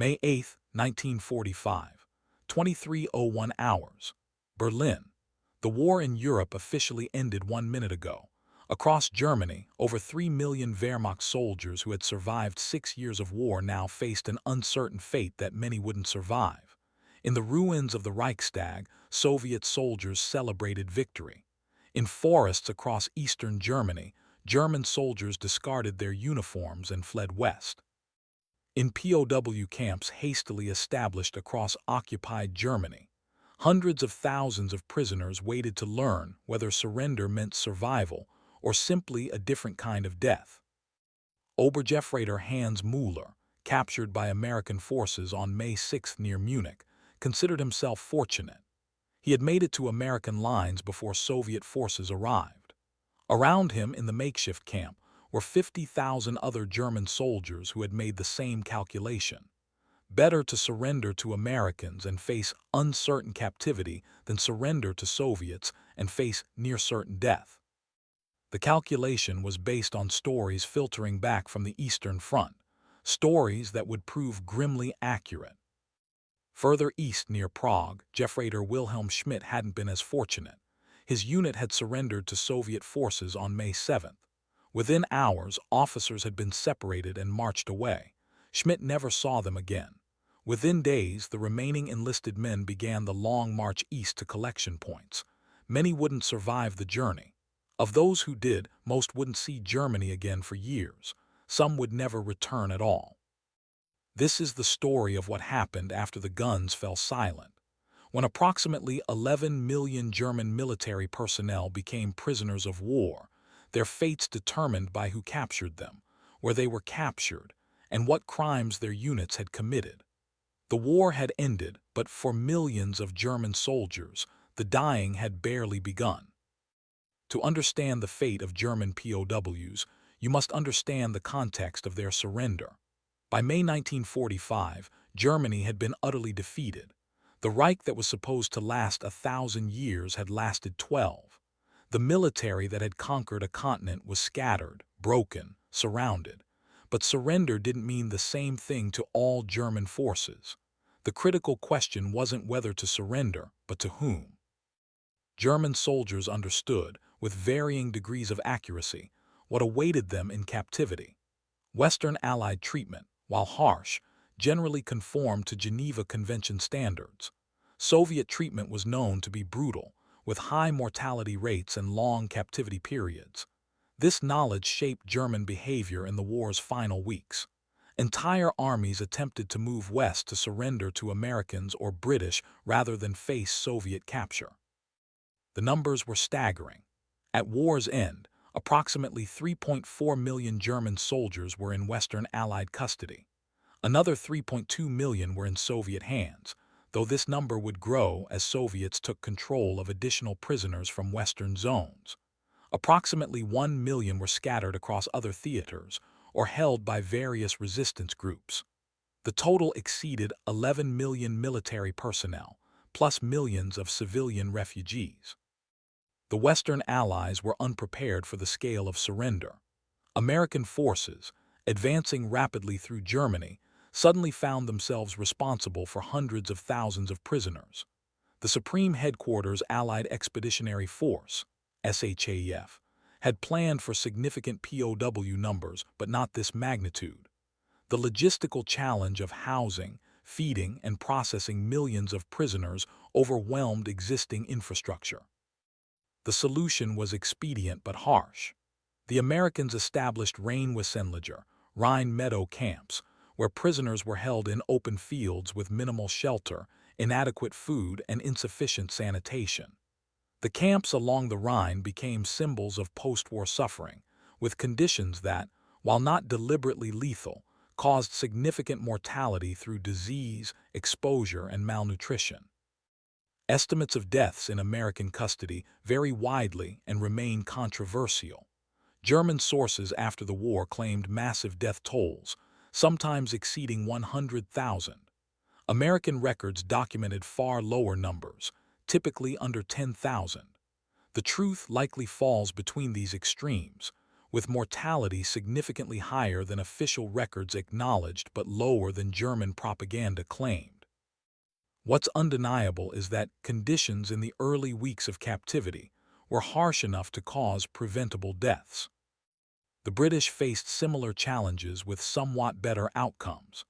May 8, 1945, 23:01 hours. Berlin. The war in Europe officially ended 1 minute ago. Across Germany, over 3 million Wehrmacht soldiers who had survived 6 years of war now faced an uncertain fate that many wouldn't survive. In the ruins of the Reichstag, Soviet soldiers celebrated victory. In forests across eastern Germany, German soldiers discarded their uniforms and fled west. In POW camps hastily established across occupied Germany, hundreds of thousands of prisoners waited to learn whether surrender meant survival or simply a different kind of death. Obergefreiter Hans Müller, captured by American forces on May 6 near Munich, considered himself fortunate. He had made it to American lines before Soviet forces arrived. Around him in the makeshift camp were 50,000 other German soldiers who had made the same calculation. Better to surrender to Americans and face uncertain captivity than surrender to Soviets and face near-certain death. The calculation was based on stories filtering back from the Eastern Front, stories that would prove grimly accurate. Further east near Prague, Gefreiter Wilhelm Schmidt hadn't been as fortunate. His unit had surrendered to Soviet forces on May 7th. Within hours, officers had been separated and marched away. Schmidt never saw them again. Within days, the remaining enlisted men began the long march east to collection points. Many wouldn't survive the journey. Of those who did, most wouldn't see Germany again for years. Some would never return at all. This is the story of what happened after the guns fell silent. When approximately 11 million German military personnel became prisoners of war, their fates determined by who captured them, where they were captured, and what crimes their units had committed. The war had ended, but for millions of German soldiers, the dying had barely begun. To understand the fate of German POWs, you must understand the context of their surrender. By May 1945, Germany had been utterly defeated. The Reich that was supposed to last 1,000 years had lasted 12. The military that had conquered a continent was scattered, broken, surrounded. But surrender didn't mean the same thing to all German forces. The critical question wasn't whether to surrender, but to whom. German soldiers understood, with varying degrees of accuracy, what awaited them in captivity. Western Allied treatment, while harsh, generally conformed to Geneva Convention standards. Soviet treatment was known to be brutal, with high mortality rates and long captivity periods. This knowledge shaped German behavior in the war's final weeks. Entire armies attempted to move west to surrender to Americans or British rather than face Soviet capture. The numbers were staggering. At war's end, approximately 3.4 million German soldiers were in Western Allied custody. Another 3.2 million were in Soviet hands, though this number would grow as Soviets took control of additional prisoners from Western zones. Approximately 1 million were scattered across other theaters or held by various resistance groups. The total exceeded 11 million military personnel, plus millions of civilian refugees. The Western Allies were unprepared for the scale of surrender. American forces, advancing rapidly through Germany, suddenly found themselves responsible for hundreds of thousands of prisoners. The Supreme Headquarters Allied Expeditionary Force, SHAF, had planned for significant POW numbers, but not this magnitude. The logistical challenge of housing, feeding, and processing millions of prisoners overwhelmed existing infrastructure. The solution was expedient but harsh. The Americans established Rheinwassenlager, Rhine Meadow camps, where prisoners were held in open fields with minimal shelter, inadequate food, and insufficient sanitation. The camps along the Rhine became symbols of post-war suffering, with conditions that, while not deliberately lethal, caused significant mortality through disease, exposure, and malnutrition. Estimates of deaths in American custody vary widely and remain controversial. German sources after the war claimed massive death tolls, sometimes exceeding 100,000. American records documented far lower numbers, typically under 10,000. The truth likely falls between these extremes, with mortality significantly higher than official records acknowledged but lower than German propaganda claimed. What's undeniable is that conditions in the early weeks of captivity were harsh enough to cause preventable deaths. The British faced similar challenges with somewhat better outcomes.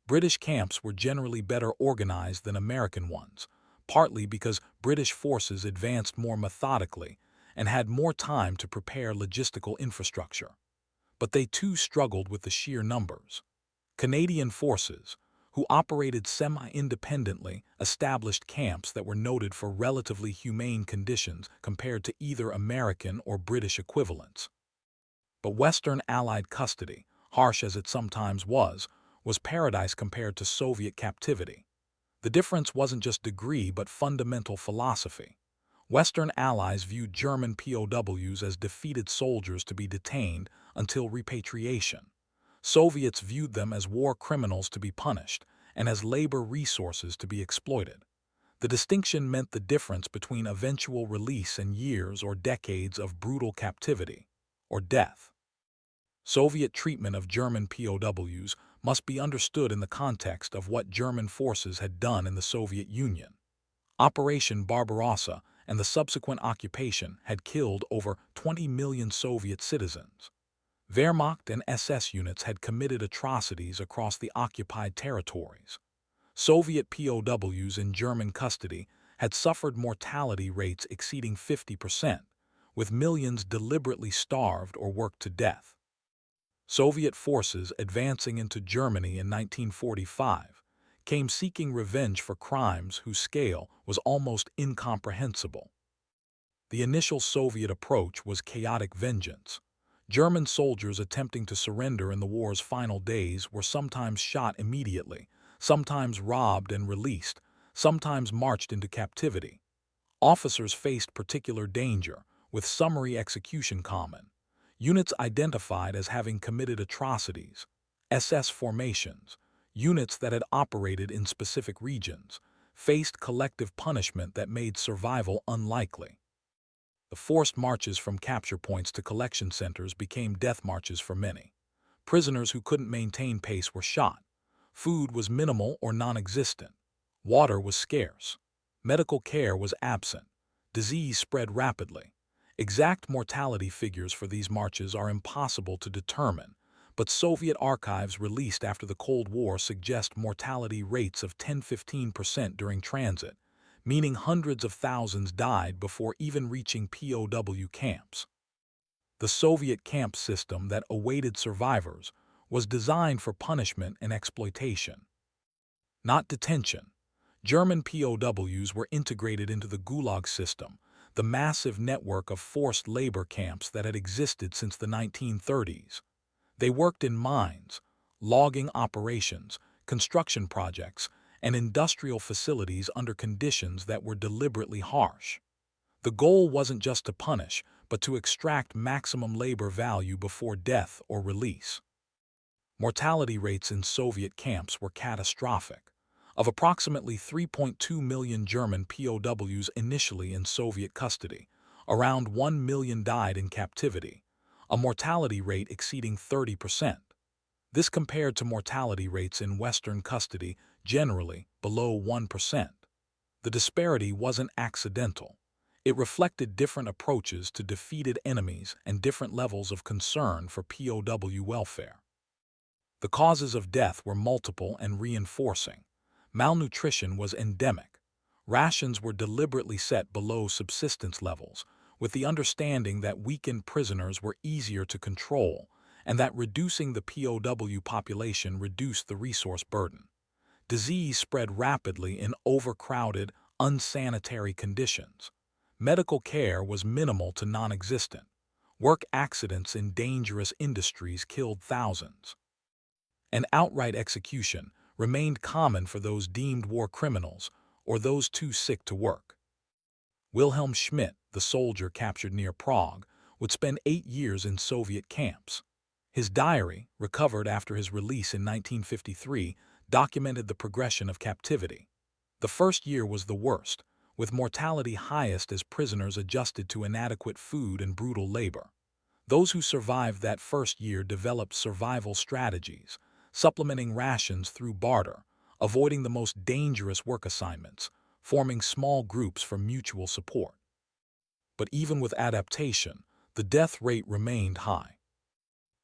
British camps were generally better organized than American ones, partly because British forces advanced more methodically and had more time to prepare logistical infrastructure. But they too struggled with the sheer numbers. Canadian forces, who operated semi-independently, established camps that were noted for relatively humane conditions compared to either American or British equivalents. But Western Allied custody, harsh as it sometimes was paradise compared to Soviet captivity. The difference wasn't just degree but fundamental philosophy. Western Allies viewed German POWs as defeated soldiers to be detained until repatriation. Soviets viewed them as war criminals to be punished and as labor resources to be exploited. The distinction meant the difference between eventual release and years or decades of brutal captivity, or death. Soviet treatment of German POWs must be understood in the context of what German forces had done in the Soviet Union. Operation Barbarossa and the subsequent occupation had killed over 20 million Soviet citizens. Wehrmacht and SS units had committed atrocities across the occupied territories. Soviet POWs in German custody had suffered mortality rates exceeding 50%, with millions deliberately starved or worked to death. Soviet forces advancing into Germany in 1945 came seeking revenge for crimes whose scale was almost incomprehensible. The initial Soviet approach was chaotic vengeance. German soldiers attempting to surrender in the war's final days were sometimes shot immediately, sometimes robbed and released, sometimes marched into captivity. Officers faced particular danger, with summary execution common. Units identified as having committed atrocities, SS formations, units that had operated in specific regions, faced collective punishment that made survival unlikely. The forced marches from capture points to collection centers became death marches for many. Prisoners who couldn't maintain pace were shot. Food was minimal or non-existent. Water was scarce. Medical care was absent. Disease spread rapidly. Exact mortality figures for these marches are impossible to determine, but Soviet archives released after the Cold War suggest mortality rates of 10–15% during transit, meaning hundreds of thousands died before even reaching POW camps. The Soviet camp system that awaited survivors was designed for punishment and exploitation, not detention. German POWs were integrated into the Gulag system, the massive network of forced labor camps that had existed since the 1930s. They worked in mines, logging operations, construction projects, and industrial facilities under conditions that were deliberately harsh. The goal wasn't just to punish, but to extract maximum labor value before death or release. Mortality rates in Soviet camps were catastrophic. Of approximately 3.2 million German POWs initially in Soviet custody, around 1 million died in captivity, a mortality rate exceeding 30%. This compared to mortality rates in Western custody generally below 1%. The disparity wasn't accidental. It reflected different approaches to defeated enemies and different levels of concern for POW welfare. The causes of death were multiple and reinforcing. Malnutrition was endemic. Rations were deliberately set below subsistence levels, with the understanding that weakened prisoners were easier to control and that reducing the POW population reduced the resource burden. Disease spread rapidly in overcrowded, unsanitary conditions. Medical care was minimal to non-existent. Work accidents in dangerous industries killed thousands. And outright execution remained common for those deemed war criminals or those too sick to work. Wilhelm Schmidt, the soldier captured near Prague, would spend 8 years in Soviet camps. His diary, recovered after his release in 1953, documented the progression of captivity. The first year was the worst, with mortality highest as prisoners adjusted to inadequate food and brutal labor. Those who survived that first year developed survival strategies, supplementing rations through barter, avoiding the most dangerous work assignments, forming small groups for mutual support. But even with adaptation, the death rate remained high.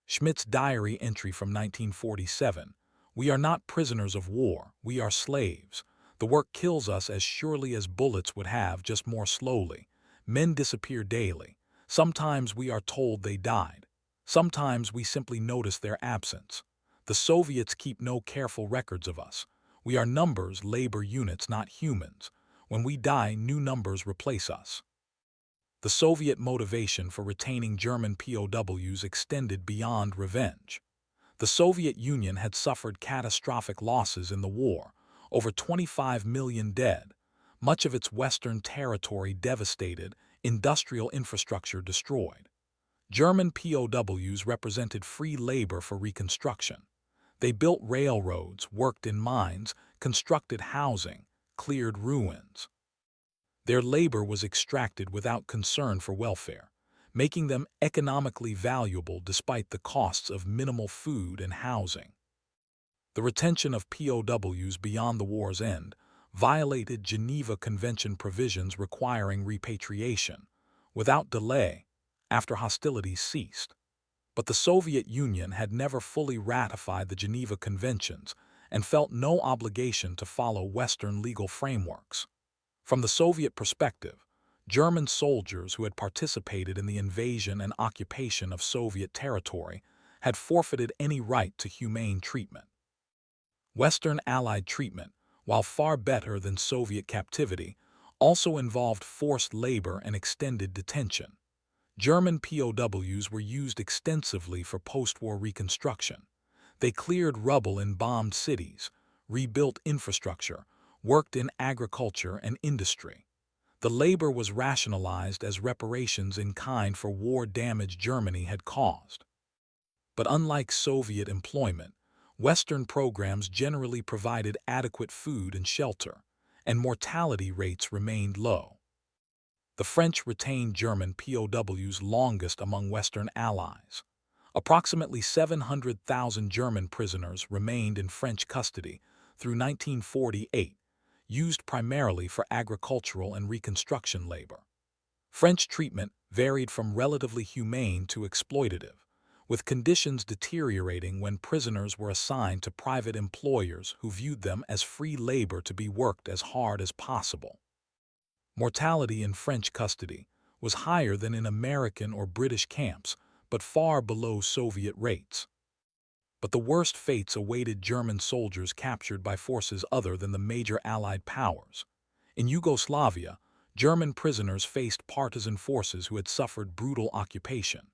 Schmidt's diary entry from 1947, "We are not prisoners of war, we are slaves. The work kills us as surely as bullets would have, just more slowly. Men disappear daily. Sometimes we are told they died. Sometimes we simply notice their absence. The Soviets keep no careful records of us. We are numbers, labor units, not humans. When we die, new numbers replace us." The Soviet motivation for retaining German POWs extended beyond revenge. The Soviet Union had suffered catastrophic losses in the war, over 25 million dead, much of its western territory devastated, industrial infrastructure destroyed. German POWs represented free labor for reconstruction. They built railroads, worked in mines, constructed housing, cleared ruins. Their labor was extracted without concern for welfare, making them economically valuable despite the costs of minimal food and housing. The retention of POWs beyond the war's end violated Geneva Convention provisions requiring repatriation, without delay, after hostilities ceased. But the Soviet Union had never fully ratified the Geneva Conventions and felt no obligation to follow Western legal frameworks. From the Soviet perspective, German soldiers who had participated in the invasion and occupation of Soviet territory had forfeited any right to humane treatment. Western Allied treatment, while far better than Soviet captivity, also involved forced labor and extended detention. German POWs were used extensively for post-war reconstruction. They cleared rubble in bombed cities, rebuilt infrastructure, worked in agriculture and industry. The labor was rationalized as reparations in kind for war damage Germany had caused. But unlike Soviet employment, Western programs generally provided adequate food and shelter, and mortality rates remained low. The French retained German POWs longest among Western allies. Approximately 700,000 German prisoners remained in French custody through 1948, used primarily for agricultural and reconstruction labor. French treatment varied from relatively humane to exploitative, with conditions deteriorating when prisoners were assigned to private employers who viewed them as free labor to be worked as hard as possible. Mortality in French custody was higher than in American or British camps, but far below Soviet rates. But the worst fates awaited German soldiers captured by forces other than the major Allied powers. In Yugoslavia, German prisoners faced partisan forces who had suffered brutal occupation.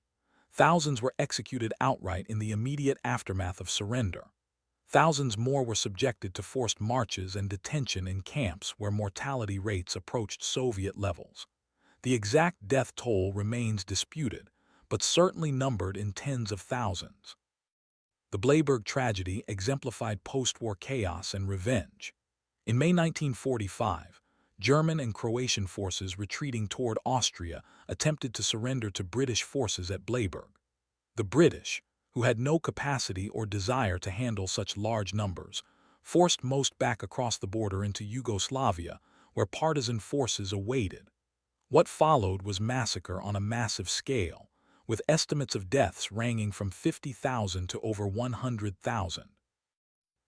Thousands were executed outright in the immediate aftermath of surrender. Thousands more were subjected to forced marches and detention in camps where mortality rates approached Soviet levels. The exact death toll remains disputed, but certainly numbered in tens of thousands. The Bleiburg tragedy exemplified post-war chaos and revenge. In May 1945, German and Croatian forces retreating toward Austria attempted to surrender to British forces at Bleiburg. The British, who had no capacity or desire to handle such large numbers, forced most back across the border into Yugoslavia, where partisan forces awaited. What followed was massacre on a massive scale, with estimates of deaths ranging from 50,000 to over 100,000.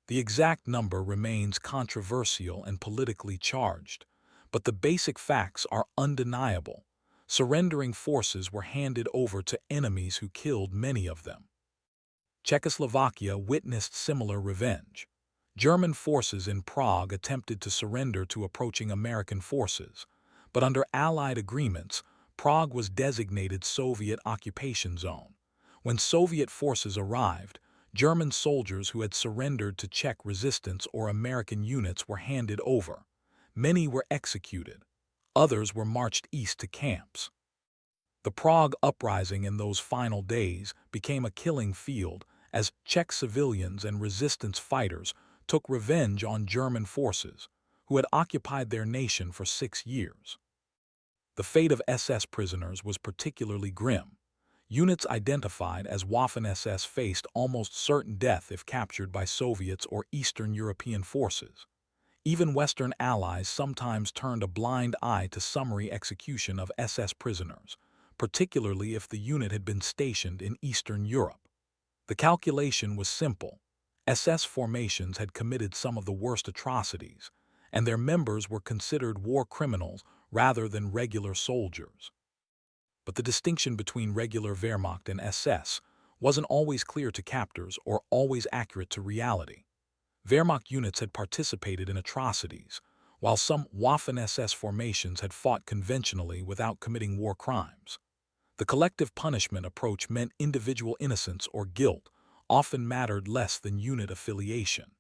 The exact number remains controversial and politically charged, but the basic facts are undeniable. Surrendering forces were handed over to enemies who killed many of them. Czechoslovakia witnessed similar revenge. German forces in Prague attempted to surrender to approaching American forces, but under Allied agreements, Prague was designated Soviet occupation zone. When Soviet forces arrived, German soldiers who had surrendered to Czech resistance or American units were handed over. Many were executed. Others were marched east to camps. The Prague uprising in those final days became a killing field as Czech civilians and resistance fighters took revenge on German forces, who had occupied their nation for 6 years. The fate of SS prisoners was particularly grim. Units identified as Waffen-SS faced almost certain death if captured by Soviets or Eastern European forces. Even Western allies sometimes turned a blind eye to summary execution of SS prisoners, particularly if the unit had been stationed in Eastern Europe. The calculation was simple. SS formations had committed some of the worst atrocities, and their members were considered war criminals rather than regular soldiers. But the distinction between regular Wehrmacht and SS wasn't always clear to captors or always accurate to reality. Wehrmacht units had participated in atrocities, while some Waffen-SS formations had fought conventionally without committing war crimes. The collective punishment approach meant individual innocence or guilt often mattered less than unit affiliation.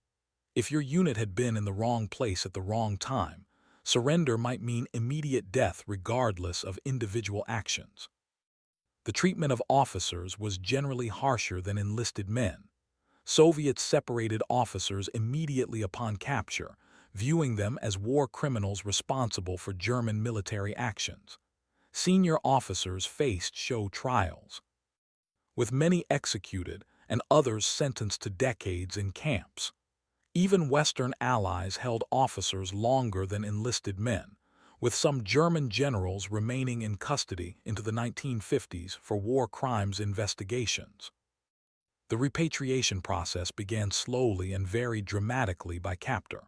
If your unit had been in the wrong place at the wrong time, surrender might mean immediate death regardless of individual actions. The treatment of officers was generally harsher than enlisted men. Soviets separated officers immediately upon capture, viewing them as war criminals responsible for German military actions. Senior officers faced show trials, with many executed and others sentenced to decades in camps. Even Western allies held officers longer than enlisted men, with some German generals remaining in custody into the 1950s for war crimes investigations. The repatriation process began slowly and varied dramatically by captor.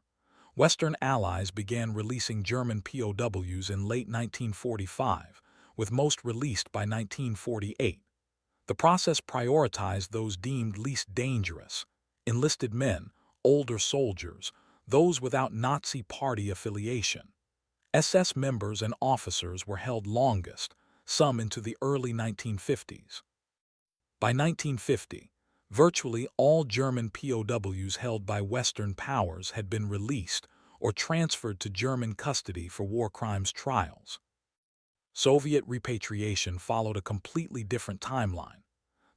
Western allies began releasing German POWs in late 1945, with most released by 1948. The process prioritized those deemed least dangerous: enlisted men, older soldiers, those without Nazi Party affiliation. SS members and officers were held longest, some into the early 1950s. By 1950, virtually all German POWs held by Western powers had been released or transferred to German custody for war crimes trials. Soviet repatriation followed a completely different timeline.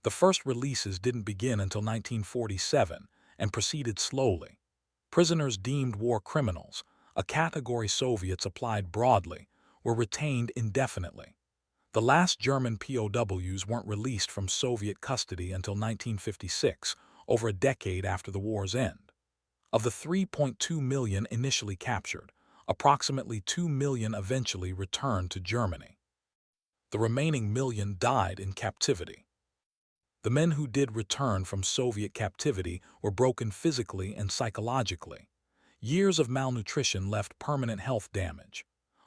The first releases didn't begin until 1947 and proceeded slowly. Prisoners deemed war criminals, a category Soviets applied broadly, were retained indefinitely. The last German POWs weren't released from Soviet custody until 1956, over a decade after the war's end. Of the 3.2 million initially captured, approximately 2 million eventually returned to Germany. The remaining million died in captivity. The men who did return from Soviet captivity were broken physically and psychologically. Years of malnutrition left permanent health damage.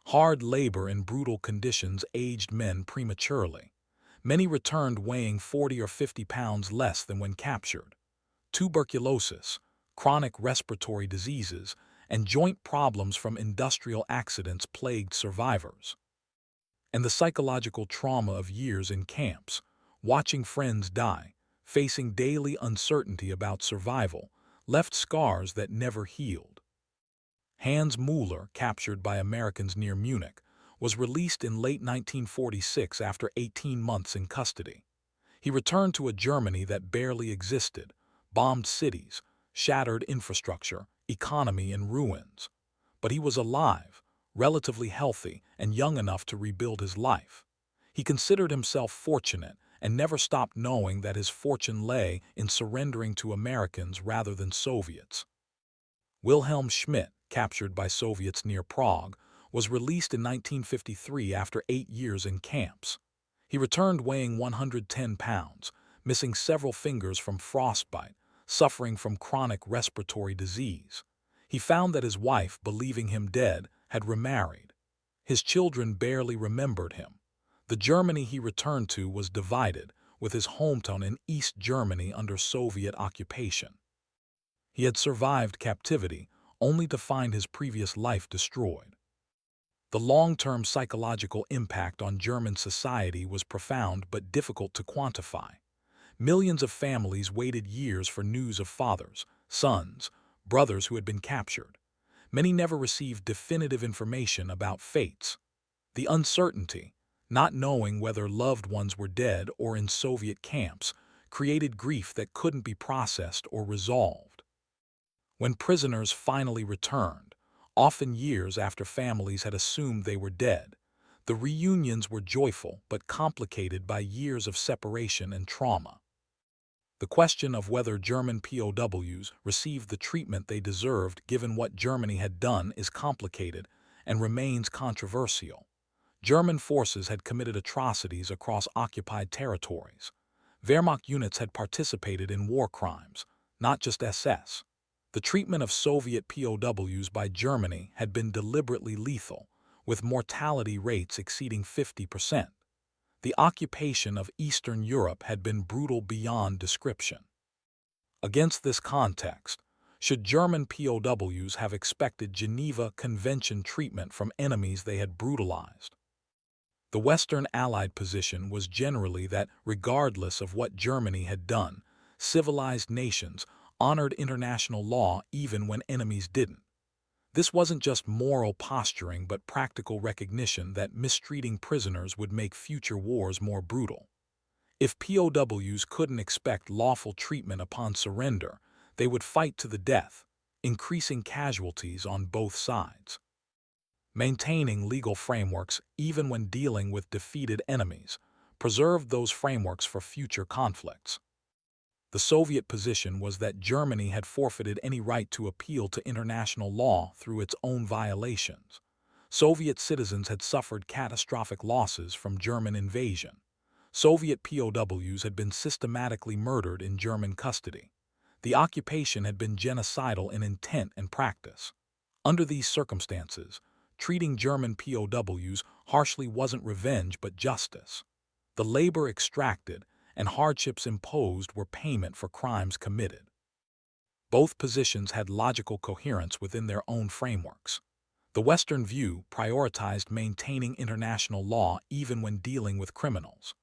Hard labor in brutal conditions aged men prematurely. Many returned weighing 40 or 50 pounds less than when captured. Tuberculosis, chronic respiratory diseases, and joint problems from industrial accidents plagued survivors. And the psychological trauma of years in camps, watching friends die, facing daily uncertainty about survival, left scars that never healed. Hans Müller, captured by Americans near Munich, was released in late 1946 after 18 months in custody. He returned to a Germany that barely existed, bombed cities, shattered infrastructure, economy in ruins. But he was alive, relatively healthy, and young enough to rebuild his life. He considered himself fortunate and never stopped knowing that his fortune lay in surrendering to Americans rather than Soviets. Wilhelm Schmidt, captured by Soviets near Prague, was released in 1953 after 8 years in camps. He returned weighing 110 pounds, missing several fingers from frostbite, suffering from chronic respiratory disease. He found that his wife, believing him dead, had remarried. His children barely remembered him. The Germany he returned to was divided, with his hometown in East Germany under Soviet occupation. He had survived captivity, only to find his previous life destroyed. The long-term psychological impact on German society was profound but difficult to quantify. Millions of families waited years for news of fathers, sons, brothers who had been captured. Many never received definitive information about fates. The uncertainty, not knowing whether loved ones were dead or in Soviet camps, created grief that couldn't be processed or resolved. When prisoners finally returned, often years after families had assumed they were dead, The reunions were joyful but complicated by years of separation and trauma. The question of whether German POWs received the treatment they deserved given what Germany had done is complicated and remains controversial. German forces had committed atrocities across occupied territories. Wehrmacht units had participated in war crimes, not just SS. The treatment of Soviet POWs by Germany had been deliberately lethal, with mortality rates exceeding 50%. The occupation of Eastern Europe had been brutal beyond description. Against this context, should German POWs have expected Geneva Convention treatment from enemies they had brutalized? The Western Allied position was generally that, regardless of what Germany had done, civilized nations honored international law even when enemies didn't. This wasn't just moral posturing but practical recognition that mistreating prisoners would make future wars more brutal. If POWs couldn't expect lawful treatment upon surrender, they would fight to the death, increasing casualties on both sides. Maintaining legal frameworks, even when dealing with defeated enemies, preserved those frameworks for future conflicts. The Soviet position was that Germany had forfeited any right to appeal to international law through its own violations. Soviet citizens had suffered catastrophic losses from German invasion. Soviet POWs had been systematically murdered in German custody. The occupation had been genocidal in intent and practice. Under these circumstances, treating German POWs harshly wasn't revenge but justice. The labor extracted and hardships imposed were payment for crimes committed. Both positions had logical coherence within their own frameworks. The Western view prioritized maintaining international law even when dealing with criminals.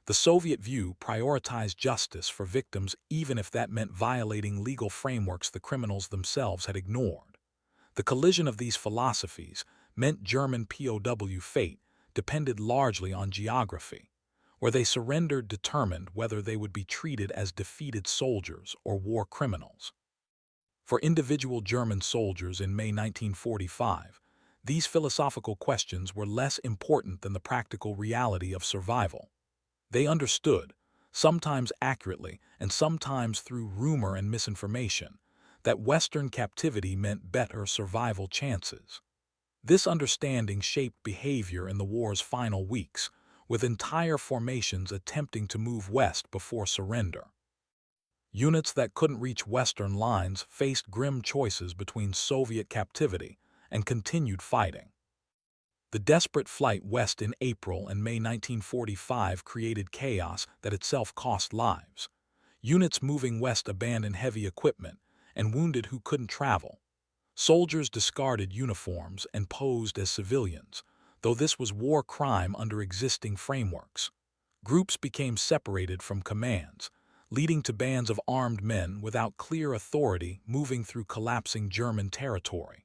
The Soviet view prioritized justice for victims even if that meant violating legal frameworks the criminals themselves had ignored. The collision of these philosophies meant German POW fate depended largely on geography. Where they surrendered determined whether they would be treated as defeated soldiers or war criminals. For individual German soldiers in May 1945, these philosophical questions were less important than the practical reality of survival. They understood, sometimes accurately and sometimes through rumor and misinformation, that Western captivity meant better survival chances. This understanding shaped behavior in the war's final weeks, with entire formations attempting to move west before surrender. Units that couldn't reach Western lines faced grim choices between Soviet captivity and continued fighting. The desperate flight west in April and May 1945 created chaos that itself cost lives. Units moving west abandoned heavy equipment and wounded who couldn't travel. Soldiers discarded uniforms and posed as civilians, though this was war crime under existing frameworks. Groups became separated from commands, leading to bands of armed men without clear authority moving through collapsing German territory.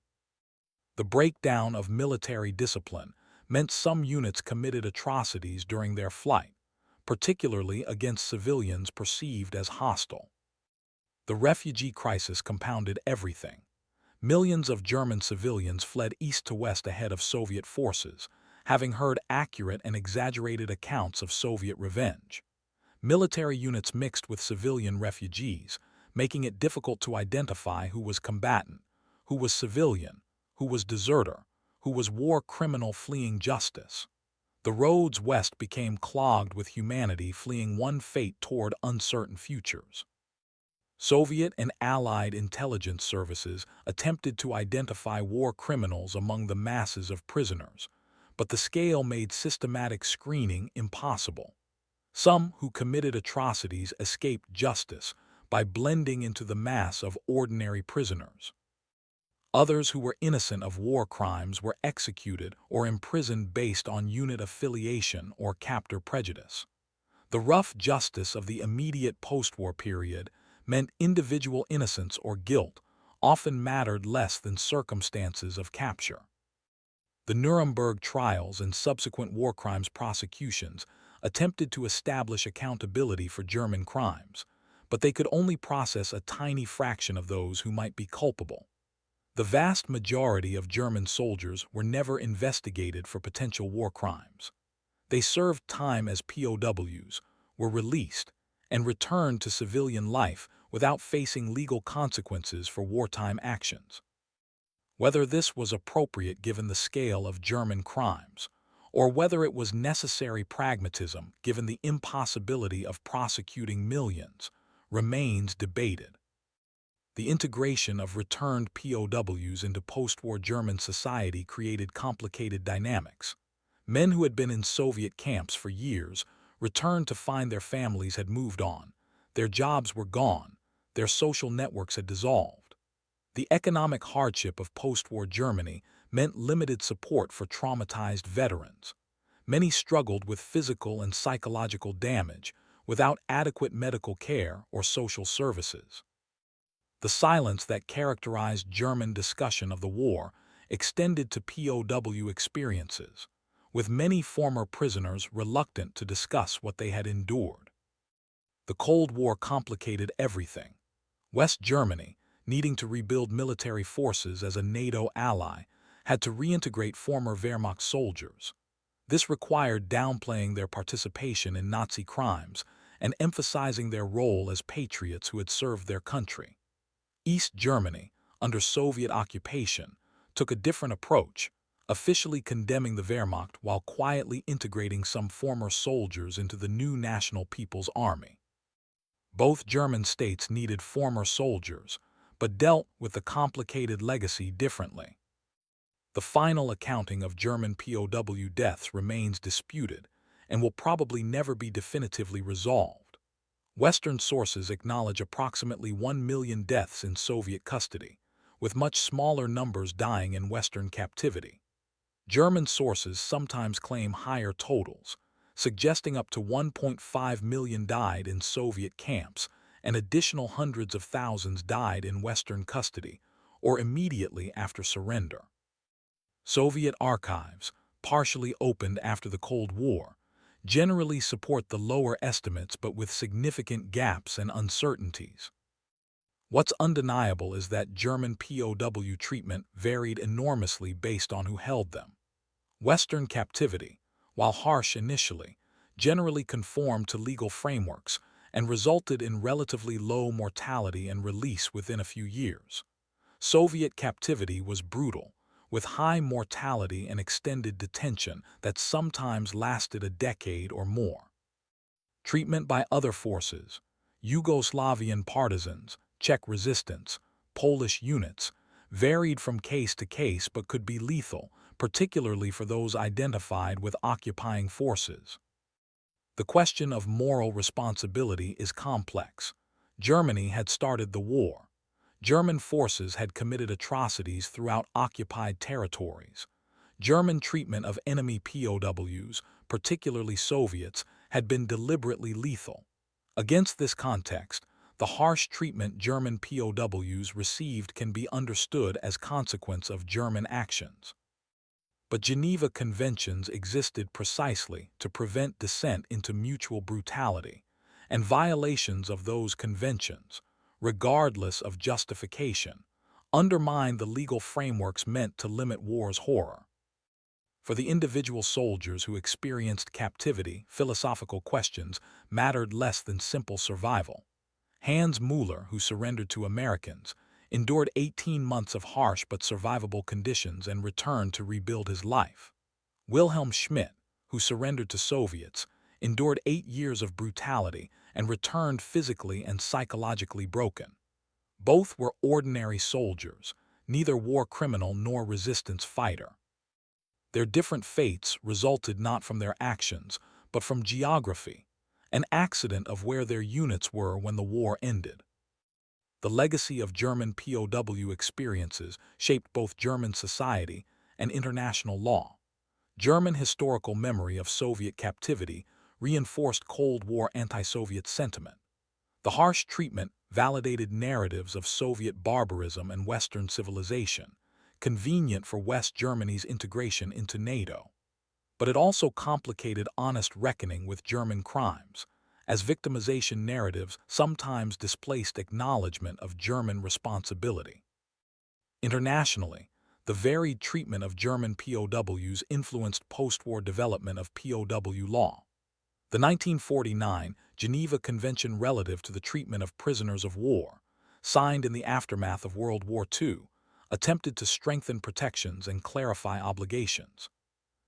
The breakdown of military discipline meant some units committed atrocities during their flight, particularly against civilians perceived as hostile. The refugee crisis compounded everything. Millions of German civilians fled east to west ahead of Soviet forces, having heard accurate and exaggerated accounts of Soviet revenge. Military units mixed with civilian refugees, making it difficult to identify who was combatant, who was civilian, who was deserter, who was war criminal fleeing justice. The roads west became clogged with humanity fleeing one fate toward uncertain futures. Soviet and Allied intelligence services attempted to identify war criminals among the masses of prisoners, but the scale made systematic screening impossible. Some who committed atrocities escaped justice by blending into the mass of ordinary prisoners. Others who were innocent of war crimes were executed or imprisoned based on unit affiliation or captor prejudice. The rough justice of the immediate post-war period meant individual innocence or guilt often mattered less than circumstances of capture. The Nuremberg trials and subsequent war crimes prosecutions attempted to establish accountability for German crimes, but they could only process a tiny fraction of those who might be culpable. The vast majority of German soldiers were never investigated for potential war crimes. They served time as POWs, were released, and returned to civilian life without facing legal consequences for wartime actions. Whether this was appropriate given the scale of German crimes, or whether it was necessary pragmatism given the impossibility of prosecuting millions, remains debated. The integration of returned POWs into post-war German society created complicated dynamics. Men who had been in Soviet camps for years returned to find their families had moved on, their jobs were gone, their social networks had dissolved. The economic hardship of post-war Germany meant limited support for traumatized veterans. Many struggled with physical and psychological damage without adequate medical care or social services. The silence that characterized German discussion of the war extended to POW experiences, with many former prisoners reluctant to discuss what they had endured. The Cold War complicated everything. West Germany, needing to rebuild military forces as a NATO ally, had to reintegrate former Wehrmacht soldiers. This required downplaying their participation in Nazi crimes and emphasizing their role as patriots who had served their country. East Germany, under Soviet occupation, took a different approach, officially condemning the Wehrmacht while quietly integrating some former soldiers into the new National People's Army. Both German states needed former soldiers, but dealt with the complicated legacy differently. The final accounting of German POW deaths remains disputed and will probably never be definitively resolved. Western sources acknowledge approximately 1 million deaths in Soviet custody, with much smaller numbers dying in Western captivity. German sources sometimes claim higher totals, suggesting up to 1.5 million died in Soviet camps and additional hundreds of thousands died in Western custody or immediately after surrender. Soviet archives, partially opened after the Cold War, generally support the lower estimates but with significant gaps and uncertainties. What's undeniable is that German POW treatment varied enormously based on who held them. Western captivity, while harsh initially, generally conformed to legal frameworks and resulted in relatively low mortality and release within a few years. Soviet captivity was brutal, with high mortality and extended detention that sometimes lasted a decade or more. Treatment by other forces, Yugoslavian partisans, Czech resistance, Polish units, varied from case to case but could be lethal, particularly for those identified with occupying forces. The question of moral responsibility is complex. Germany had started the war. German forces had committed atrocities throughout occupied territories. German treatment of enemy POWs, particularly Soviets, had been deliberately lethal. Against this context, the harsh treatment German POWs received can be understood as consequence of German actions. But Geneva Conventions existed precisely to prevent descent into mutual brutality, and violations of those conventions, regardless of justification, undermined the legal frameworks meant to limit war's horror. For the individual soldiers who experienced captivity, philosophical questions mattered less than simple survival. Hans Müller, who surrendered to Americans, endured 18 months of harsh but survivable conditions and returned to rebuild his life. Wilhelm Schmidt, who surrendered to Soviets, endured 8 years of brutality and returned physically and psychologically broken. Both were ordinary soldiers, neither war criminal nor resistance fighter. Their different fates resulted not from their actions, but from geography, an accident of where their units were when the war ended. The legacy of German POW experiences shaped both German society and international law. German historical memory of Soviet captivity reinforced Cold War anti-Soviet sentiment. The harsh treatment validated narratives of Soviet barbarism and Western civilization, convenient for West Germany's integration into NATO. But it also complicated honest reckoning with German crimes, as victimization narratives sometimes displaced acknowledgement of German responsibility. Internationally, the varied treatment of German POWs influenced post-war development of POW law. The 1949 Geneva Convention relative to the treatment of prisoners of war, signed in the aftermath of World War II, attempted to strengthen protections and clarify obligations.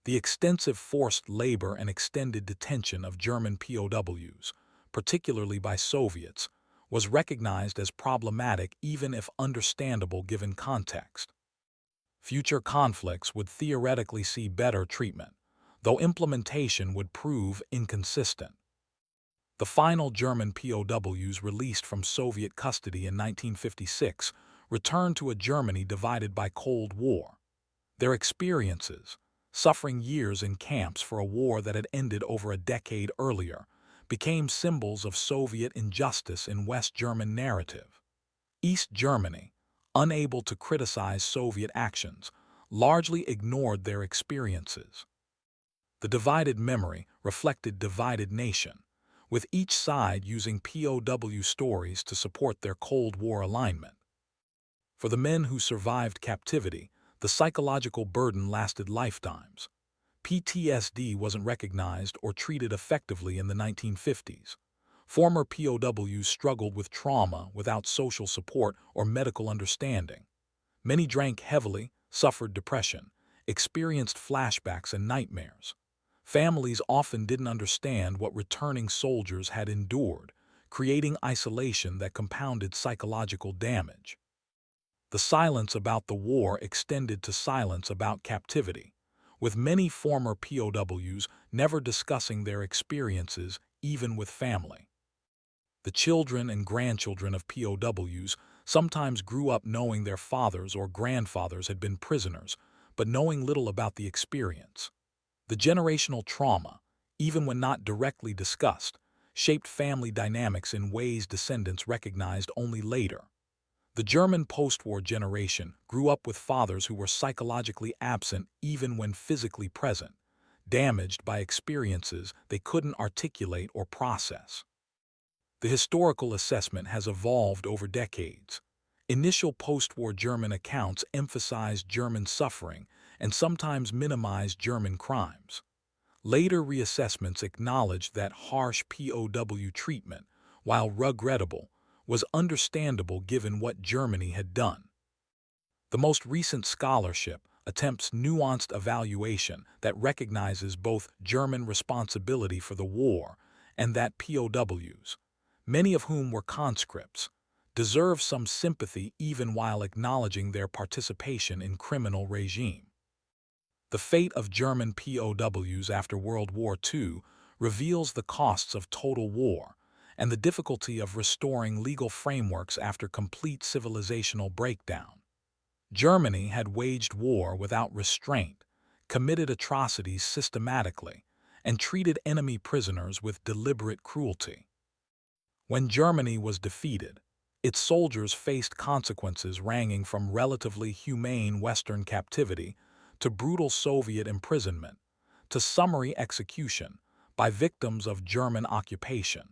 The extensive forced labor and extended detention of German POWs, particularly by Soviets, was recognized as problematic even if understandable given context. Future conflicts would theoretically see better treatment, though implementation would prove inconsistent. The final German POWs released from Soviet custody in 1956 returned to a Germany divided by Cold War. Their experiences, suffering years in camps for a war that had ended over a decade earlier, became symbols of Soviet injustice in West German narrative. East Germany, unable to criticize Soviet actions, largely ignored their experiences. The divided memory reflected divided nation, with each side using POW stories to support their Cold War alignment. For the men who survived captivity, the psychological burden lasted lifetimes. PTSD wasn't recognized or treated effectively in the 1950s. Former POWs struggled with trauma without social support or medical understanding. Many drank heavily, suffered depression, experienced flashbacks and nightmares. Families often didn't understand what returning soldiers had endured, creating isolation that compounded psychological damage. The silence about the war extended to silence about captivity, with many former POWs never discussing their experiences, even with family. The children and grandchildren of POWs sometimes grew up knowing their fathers or grandfathers had been prisoners, but knowing little about the experience. The generational trauma, even when not directly discussed, shaped family dynamics in ways descendants recognized only later. The German post-war generation grew up with fathers who were psychologically absent even when physically present, damaged by experiences they couldn't articulate or process. The historical assessment has evolved over decades. Initial post-war German accounts emphasized German suffering and sometimes minimized German crimes. Later reassessments acknowledged that harsh POW treatment, while regrettable, was understandable given what Germany had done. The most recent scholarship attempts nuanced evaluation that recognizes both German responsibility for the war and that POWs, many of whom were conscripts, deserve some sympathy even while acknowledging their participation in criminal regime. The fate of German POWs after World War II reveals the costs of total war and the difficulty of restoring legal frameworks after complete civilizational breakdown. Germany had waged war without restraint, committed atrocities systematically, and treated enemy prisoners with deliberate cruelty. When Germany was defeated, its soldiers faced consequences ranging from relatively humane Western captivity to brutal Soviet imprisonment to summary execution by victims of German occupation.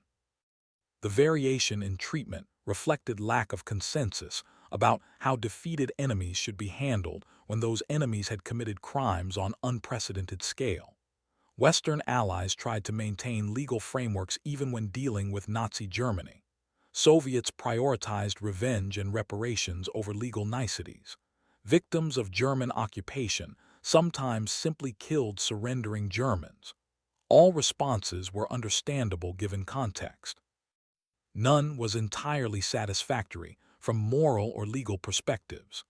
The variation in treatment reflected lack of consensus about how defeated enemies should be handled when those enemies had committed crimes on unprecedented scale. Western allies tried to maintain legal frameworks even when dealing with Nazi Germany. Soviets prioritized revenge and reparations over legal niceties. Victims of German occupation sometimes simply killed surrendering Germans. All responses were understandable given context. None was entirely satisfactory from moral or legal perspectives.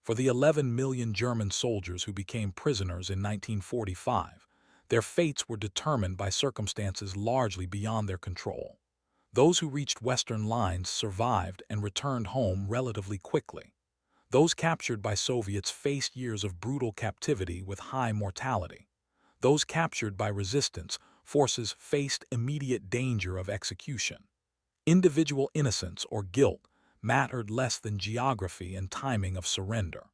For the 11 million German soldiers who became prisoners in 1945, their fates were determined by circumstances largely beyond their control. Those who reached Western lines survived and returned home relatively quickly. Those captured by Soviets faced years of brutal captivity with high mortality. Those captured by resistance forces faced immediate danger of execution. Individual innocence or guilt mattered less than geography and timing of surrender.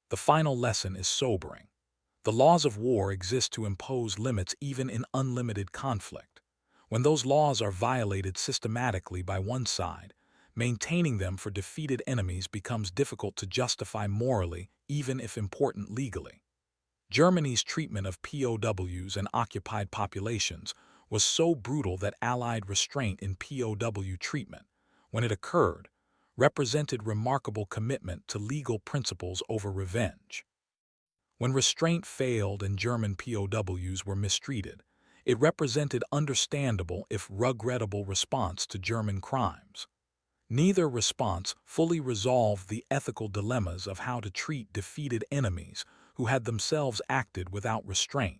The final lesson is sobering. The laws of war exist to impose limits even in unlimited conflict. When those laws are violated systematically by one side, Maintaining them for defeated enemies becomes difficult to justify morally, even if important legally. Germany's treatment of POWs and occupied populations was so brutal that Allied restraint in POW treatment, when it occurred, represented remarkable commitment to legal principles over revenge. When restraint failed and German POWs were mistreated, it represented understandable if regrettable response to German crimes. Neither response fully resolved the ethical dilemmas of how to treat defeated enemies who had themselves acted without restraint.